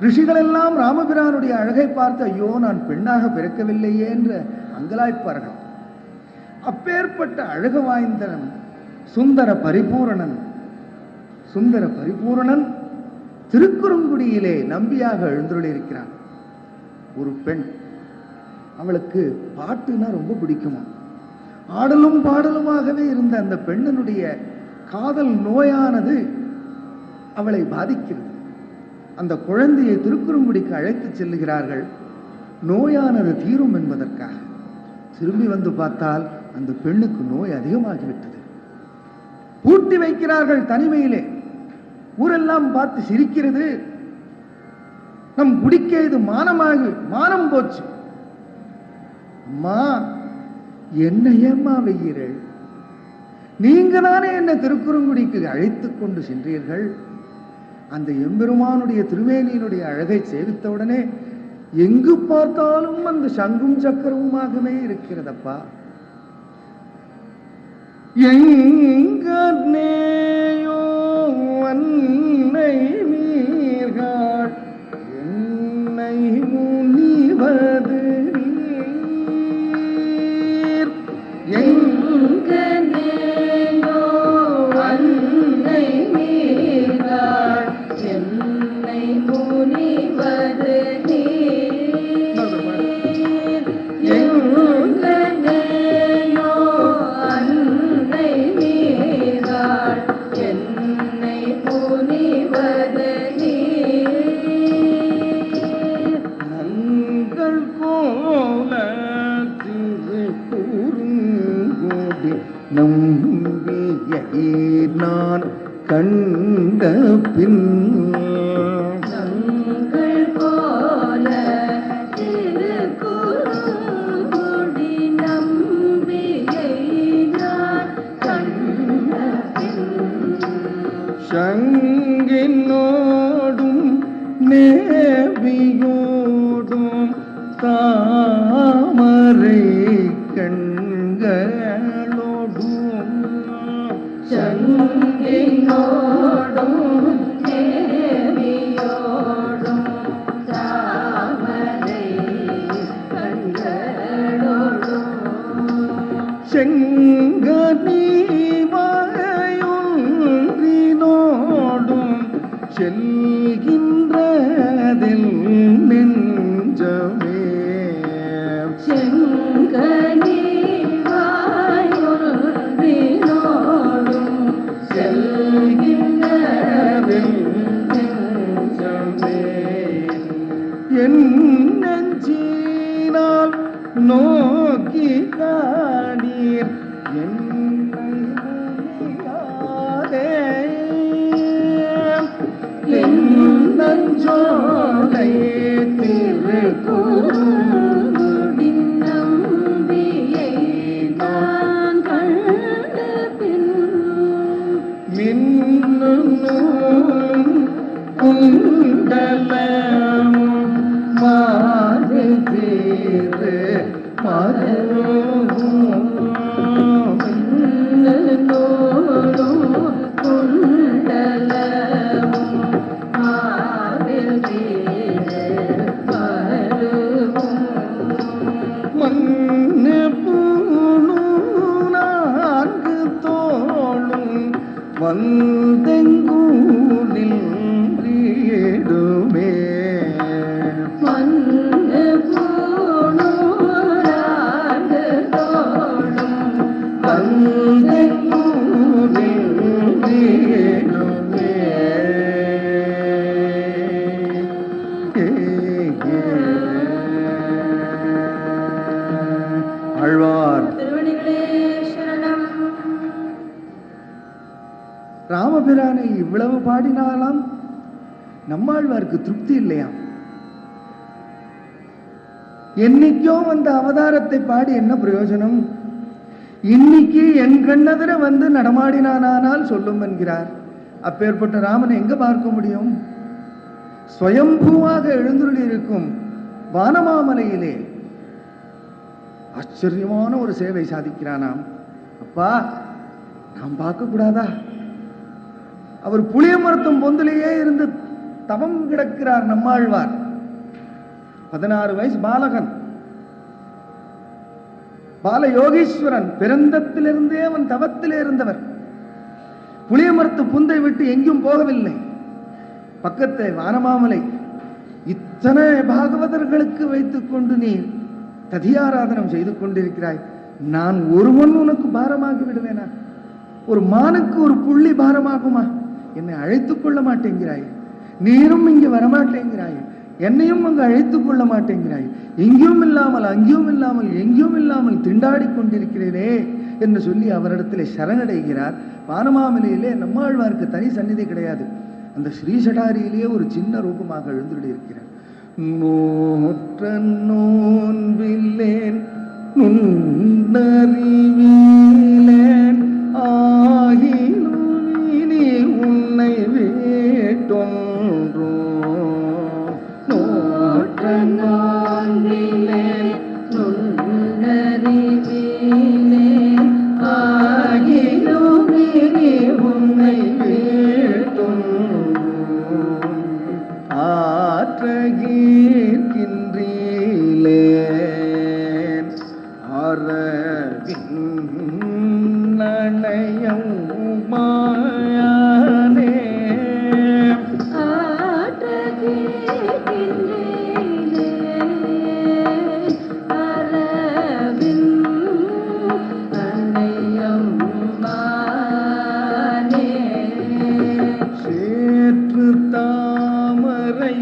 ரிஷிகள் எல்லாம் ராமபிரானுடைய அழகை பார்த்து ஐயோ நான் பெண்ணாக பிறக்கவில்லையே என்று அங்கலாய்ப்பார்கள். அப்பேற்பட்ட அழகு வாய்ந்தவன் சுந்தர பரிபூரணன். சுந்தர பரிபூரணன் திருக்குறுங்குடியிலே நம்பியாக எழுந்துள்ளிருக்கிறான். ஒரு பெண், அவளுக்கு பாட்டுனா ரொம்ப பிடிக்குமா. ஆடலும் பாடலுமாகவே இருந்த அந்த பெண்ணனுடைய காதல் நோயானது அவளை பாதிக்கிறது. அந்த குழந்தையை திருக்குறுங்குடிக்கு அழைத்து செல்லுகிறார்கள், நோயானது தீரும் என்பதற்காக. திரும்பி வந்து பார்த்தால் அந்த பெண்ணுக்கு நோய் அதிகமாகிவிட்டது. பூட்டி வைக்கிறார்கள் தனிமையிலே. ஊரெல்லாம் பார்த்து சிரிக்கிறது. நம் குடிக்க இது மானம் போச்சு. அம்மா, என்ன ஏம்மா வெய்கிறீர்கள்? நீங்க தானே என்ன திருக்குறுங்குடிக்கு அழைத்து கொண்டு சென்றீர்கள். அந்த எம்பெருமானுடைய திருமேனியினுடைய அழகை சேவித்தவுடனே எங்கு பார்த்தாலும் அந்த சங்கும் சக்கரவுமாகவே இருக்கிறதப்பா. எங்கேயோ அன்னை நீர்கள் என்னை முனிவது நீர். எங்கேயோ அன்னை நீர்கள் என்னை முனிவது நீர். எங்கேயோ அன்னை நீர்கள் என்னை முனிவது நீர். நங்கள் கோல திருக்குறுங்குடி நம்பியை நான் கண்ட பின் தங்கள் போல திருக்குறுங்குடி நம்பியை நான் கண்ட பின் சங்கினோடும் நேவியோடும் தாமரை கண்களோடும் சங்கினோடும் தேவியோடும் தாமரை கண்களோடும் செங்கனீவாயுன்றினோடும் செல்கின்றதில் நெஞ்சமே. செங்கனி வாயுள்ளினோடும் செல்கின்றதில் நெஞ்சமே. என் நெஞ்சினால் நோக்கி காணீர் என்னை அறியாதே. என் நஞ்சோலை திருக்குறுங்குடி நம்பியை நான் கண்ட பின் மின்னும் குண்டலம் மாறு தீரு மருகும் நூலும் குண்டலமும் மாவில் வீடு மருவும் மண்ணு பூணு நான்கு தோளும் வந்தெங்கூரில் வீடுமே. மண்ணு பூணூராண்டு தோளும் வந்தெங்கூரில் வீடுமே. ஆழ்வார் திருவடிகளே சரணம். ராமபிரானை இவ்வளவு பாடினாலாம் நம்மாழ்வாருக்கு திருப்தி இல்லையாம். என்னைக்கோ வந்த அவதாரத்தை பாடி என்ன பிரயோஜனம்? இன்னைக்கு என் கண்ணெதிர வந்து நடமாடினானால் சொல்லும் என்கிறார். அப்பேற்பட்ட ராமனை எங்க பார்க்க முடியும்? ஸ்வயம்பூவாக எழுந்துள்ளிருக்கும் வானமாமலையிலே ஆச்சரியமான ஒரு சேவை சாதிக்கிறானாம். அப்பா நாம் பார்க்க கூடாதா? அவர் புளிய மரத்தும் பொந்திலேயே இருந்து தவம் கிடக்கிறார் நம்மாழ்வார். 16 வயசு பாலகன், பால யோகீஸ்வரன். பிறந்தத்திலிருந்தே அவன் தவத்திலே இருந்தவர். புளிய மரத்து புந்தை விட்டு எங்கும் போகவில்லை. பக்கத்தை வானமாமலை. இத்தனை பாகவதர்களுக்கு வைத்துக் கொண்டு நீ ததியாராதனம் செய்து கொண்டிருக்கிறாய். நான் ஒருவன் உனக்கு பாரமாகி விடுவேனா? ஒரு மானுக்கு ஒரு புள்ளி பாரமாகுமா? என்னை அழைத்துக் கொள்ள மாட்டேங்கிறாய். நீரும் இங்கே வரமாட்டேங்கிறாய். என்னையும் அங்கு அழைத்துக் கொள்ள மாட்டேங்கிறாய். எங்கேயும் இல்லாமல் அங்கேயும் இல்லாமல் எங்கேயும் இல்லாமல் திண்டாடி கொண்டிருக்கிறேனே என்று சொல்லி அவரிடத்திலே சரணடைகிறார். வானமாமலையிலே நம்மாழ்வாருக்கு தனி சந்நிதி கிடையாது. அந்த ஸ்ரீசடாரியிலேயே ஒரு சின்ன ரூபமாக எழுந்துள்ளி இருக்கிறார். நோற்ற நோன்பில்லேன் நுண்ணறிவிலேன் ஆகிலுமினி உன்னை வேட்டொன்றோ. நோற்ற நோன்பில்லேன் நுண்ணறிவிலேன் ஆகிலுமினி உன்னை ஆற்றகீர்கின்றீலேன் அரவிநணையம் மாயானே. சேற்று தாமரை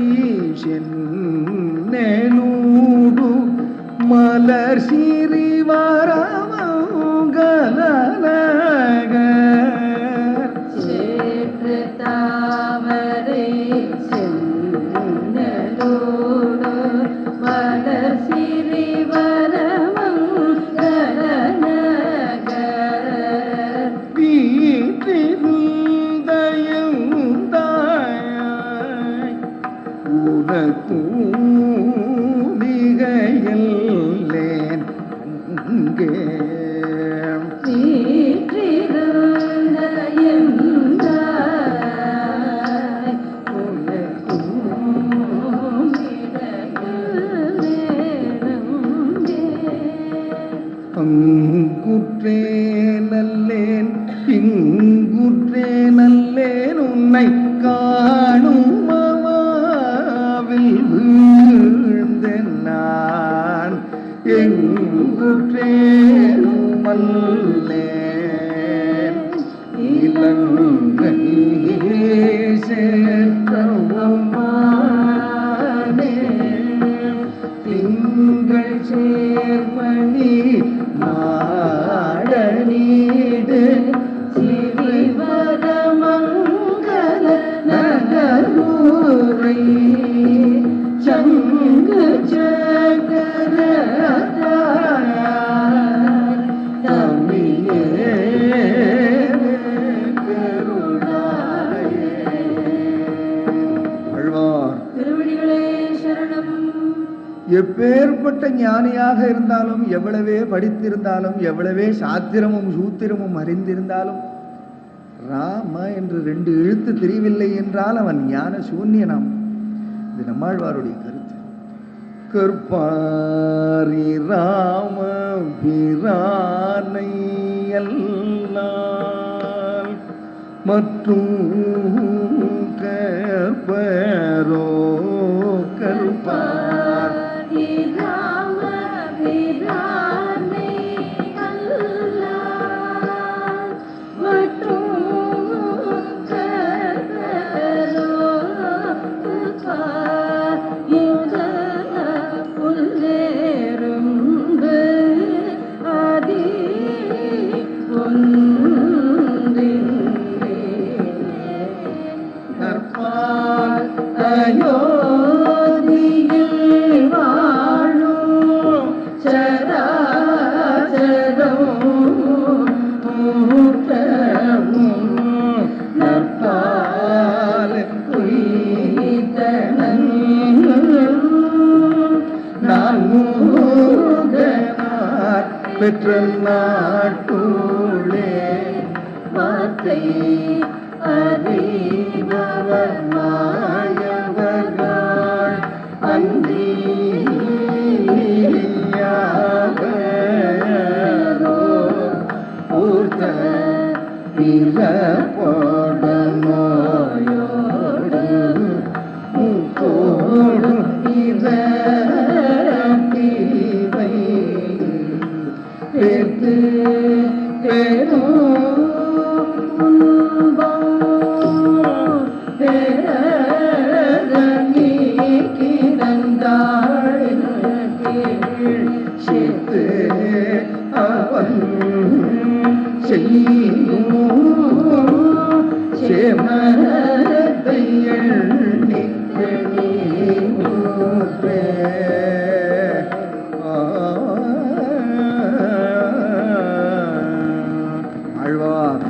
சென்னூடு மலர் சிறிவரமங்கலநகர். சேற்று தாமரை சென்னலோடு மலர் சிறிவரமங்கலநகர். வீற்றிருந்தயந்தாய் உனக்கும் மிகையல்லேன் அங்கே. வீற்றிருந்த எந்தாய் உனக்கும் இடையில்லேனங்கே. அங்குற்றே நல்லேன் இங்குற்றே நல்லேன் உன்னை காணும் அவாவில் வீழ்ந்தேன் நான். எங்குற்றேனும் அல்லேன் இலங்கை சேற்றவுமானே. திங்கள் சேர்மணி மாடனீடு சிறிவரமங்கல நகரூரை சங்கு சக்கரத்தாய் தமிழே கருணாயே. ஆழ்வார் திருவடிகளே சரணம். எப்பேற்பட்ட ஞானியாக இருந்தாலும், எவ்வளவே படித்திருந்தாலும், எவ்வளவே சாத்திரமும் சூத்திரமும் அறிந்திருந்தாலும், ராம என்று 2 எழுத்து தெரியவில்லை என்றால் அவன் ஞான சூன்யனாம். இது நம்மாழ்வாருடைய கருத்து. கற்பாரி ராம பிரானை அல்லால் மற்றும் கற்பரோ கற்பார் ராம பிரானை அல்லால் மற்றும் கற்பரோ யுத புல்லேரும்பு ஆதி ஒன்றின் கற்பார் அயோ பெற்ற நாட்டுளே வார்த்தை அறிபவர் மாயவர்கள் அந்தியாவரோ ஊர்த்த பிறப்போட நோயோடு முக்கோடு இறப்பிவை பெற்று பெரும் சேர்த்து அவன் செய்யும் சேமத்தை எண்ணி ஆழ்வார்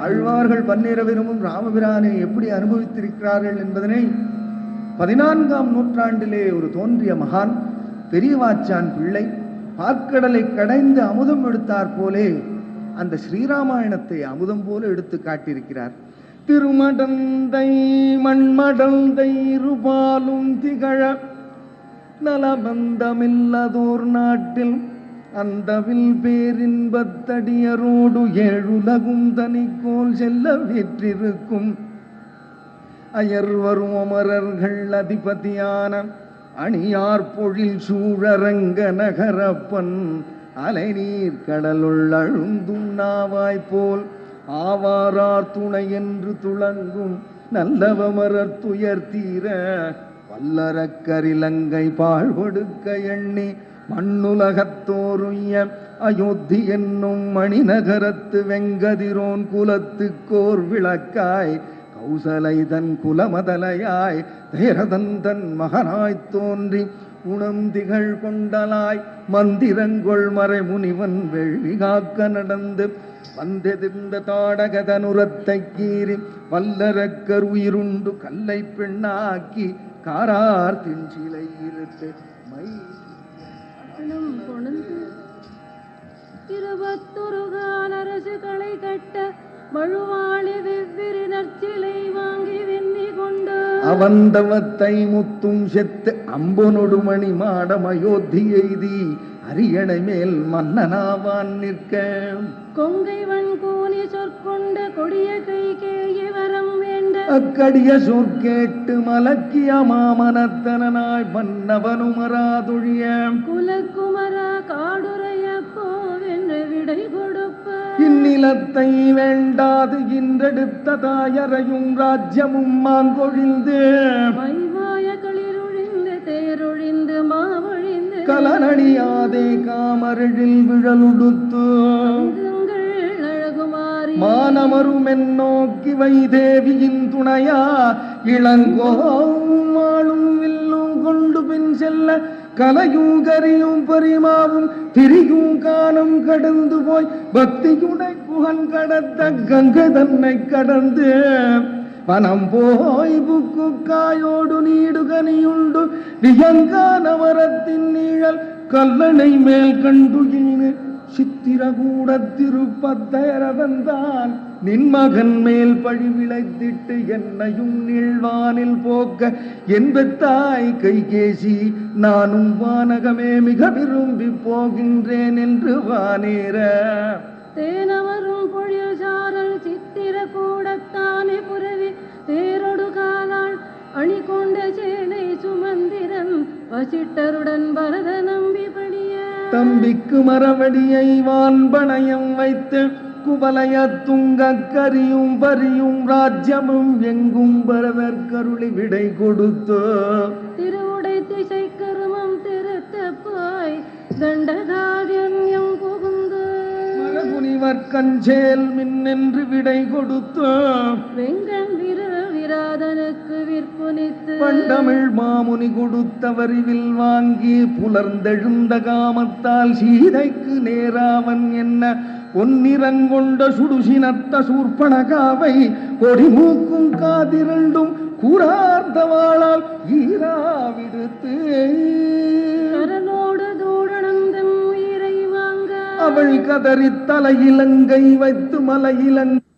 ஆழ்வார்கள் பன்னிரவிரமும் ராமபிரானை எப்படி அனுபவித்திருக்கிறார்கள் என்பதனை 14ஆம் நூற்றாண்டிலே ஒரு தோன்றிய மகான் பெரியவாச்சான் பிள்ளை பாற்கடலை கடைந்து அமுதம் எடுத்தார் போலே அந்த ஸ்ரீராமாயணத்தை அமுதம் போல எடுத்து காட்டியிருக்கிறார். திருமடந்தை மண்மடந்தை இருபாலும் திகழ நலபந்தமில்லதோர் நாட்டில் அந்தவில் பேரின்பத்தடியரோடு ஏழுலகும் தனிக்கோல் செல்ல வீற்றிருக்கும் அயர்வரும் அமரர்கள் அதிபதியான அணியார் பொழில் சூழரங்க நகரப்பன் அலைநீர் கடலுள் அழுந்தும் நாவாய் போல் ஆவாரார் துணை என்று துளங்கும் நல்லவமரர் துயர் தீர வல்லரக்கரிலங்கை பாழ்படுக்க எண்ணி மண்ணுலகத்தோருய்ய அயோத்தி என்னும் மணிநகரத்து வெங்கதிரோன் குலத்துக்கோர் விளக்காய் கௌசலை தன் குலமதலையாய் தேரதன் தன் மகனாய்த் தோன்றி உணம் திகழ் கொண்டலாய் மந்திரங்கொள் மறை முனிவன் வெள்ளி காக்க நடந்து வந்தெதிர்ந்த தாடகதனுரத்தை கீறி வல்லரக்கர் உயிருண்டு கல்லை பெண்ணாக்கி காரார் தின்சிலை இருத்து மை கொணந்து 21 கால அரசுகளை கட்ட மழுவாளி வெவ்விரு நற்சிலை வாங்கி வெண்ணி கொண்டு அவந்தவத்தை முத்தும் செத்து அம்பனொடு மணி மாடம் அயோத்தி எய்தி அரியணை மேல் மன்னனாவான் நிற்க கொங்கை வன்கூனி சொற்கொண்ட கொடிய கை கேய வரம் வேண்ட அக்கடிய சொற்கேட்டு மலக்கிய மாமனத்தனாய் மன்னவனுமராதொழிய குலக்குமரா காடுரைய போவென்று விடை கொடுப்ப இந்நிலத்தை வேண்டாது இன்றெடுத்த தாயரையும் ராஜ்யமும் மாங்கொழிந்து மைவாய களிரொழிந்து தேரொழிந்து மாவழிந்து கலனடியாதே காமரழில் விழலுடுத்து அழகுமாறி மானமரும் நோக்கி வைதேவியின் துணையா இளங்கோவும் வாழும் வில்லும் கொண்டு பின் செல்ல கலையும் கரியும் பரிமாவும் திரியும் காலம் கடந்து போய் பக்தியுடை புகழ் கடத்த கங்கை தன்னை கடந்து வனம் போய் புக்கு காயோடு நீடுகனியுண்டு வியங்கான மரத்தின் நீழல் கல்லணை மேல் கண்டுகின்னு சித்திரகூட திருப்பத்தரவந்தான் நின் மகன் மேல் பழி விளைத்திட்டு என்னையும் நீழ்வானில் போக்க என்பத்தாய் கைகேசி நானும் வானகமே மிக விரும்பி போகின்றேன் என்று வானேற தேனவரும் பொழில் சாரல் சித்திர கூடத்தானே புரவி தேரொடு காலாள் அணி கொண்ட சேனை சுமந்திரன் வசிட்டருடன் பரத நம்பி படிய தம்பிக்கு மரவடியை வான்பணயம் வைத்து குவலய துங்க கரியும் பரியும் ராஜ்யமும் எங்கும் பரதற்கருளி விடை கொடுத்து திருவுடை திசை கருமம் திருத்த போய் தண்டகாரியம் புகுந்து மரகுனிவர் கஞ்சேல் மின்னென்று விடை கொடுத்து வெங்கண் விராதனுக்கு விற்புனித்து பண்டமிழ் மாமுனி கொடுத்த வரிவில் வாங்கி புலர்ந்தெழுந்த காமத்தால் சீதைக்கு நேராவன் என்ன பொன்னிறங்கொண்ட சுடுசினத்த சூர்பணகாவை கொடிமூக்கும் காதிரண்டும் கூறார்ந்த வாளால் ஈராவிடுத்து கரலோடு தூடணம் அவள் கதறித் தலையிலங்கை வைத்து மலையிலங்கை